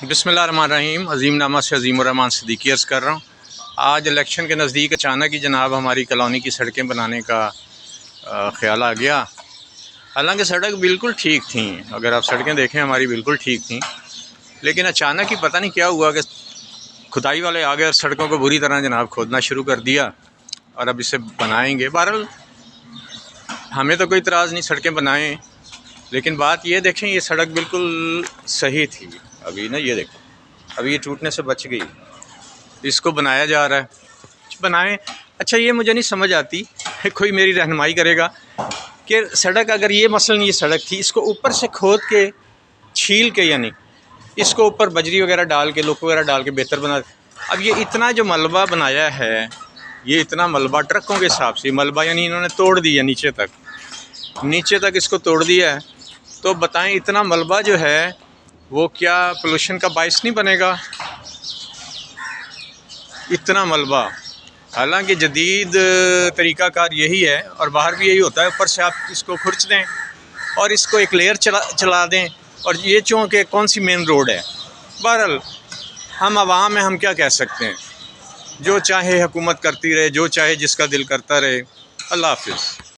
बिस्मिल्लाहिर्रहमानिर्रहीम। अज़ीम नामा से अज़ीमुर्रहमान सिद्दीकी अर्ज़ कर रहा हूँ। आज इलेक्शन के नज़दीक अचानक ही जनाब हमारी कॉलोनी की सड़कें बनाने का ख़्याल आ गया। हालांकि सड़क बिल्कुल ठीक थी, अगर आप सड़कें देखें हमारी बिल्कुल ठीक थी, लेकिन अचानक ही पता नहीं क्या हुआ कि खुदाई वाले आ गए और सड़कों को बुरी तरह जनाब खोदना शुरू कर दिया और अब इसे बनाएंगे। बहरहाल हमें तो कोई इतराज़ नहीं, सड़कें बनाएं, लेकिन बात ये देखें ये सड़क बिल्कुल सही थी। अभी ना ये देखो, अभी ये टूटने से बच गई, इसको बनाया जा रहा है। बनाएं, अच्छा ये मुझे नहीं समझ आती, कोई मेरी रहनुमाई करेगा कि सड़क अगर ये मसलन ये सड़क थी, इसको ऊपर से खोद के छील के, यानी इसको ऊपर बजरी वगैरह डाल के लोक वगैरह डाल के बेहतर बना। अब ये इतना जो मलबा बनाया है, ये इतना मलबा ट्रकों के हिसाब से मलबा, यानी इन्होंने तोड़ दिया नीचे तक इसको तोड़ दिया है। तो बताएं इतना मलबा जो है वो क्या पोल्यूशन का बायस नहीं बनेगा? इतना मलबा, हालांकि जदीद तरीक़ाकार यही है और बाहर भी यही होता है, ऊपर से आप इसको खुरच दें और इसको एक लेयर चला दें। और ये चूँकि कौन सी मेन रोड है, बहरहाल हम आवाम हैं, हम क्या कह सकते हैं, जो चाहे हुकूमत करती रहे, जो चाहे जिसका दिल करता रहे। अल्लाह हाफ़िज़।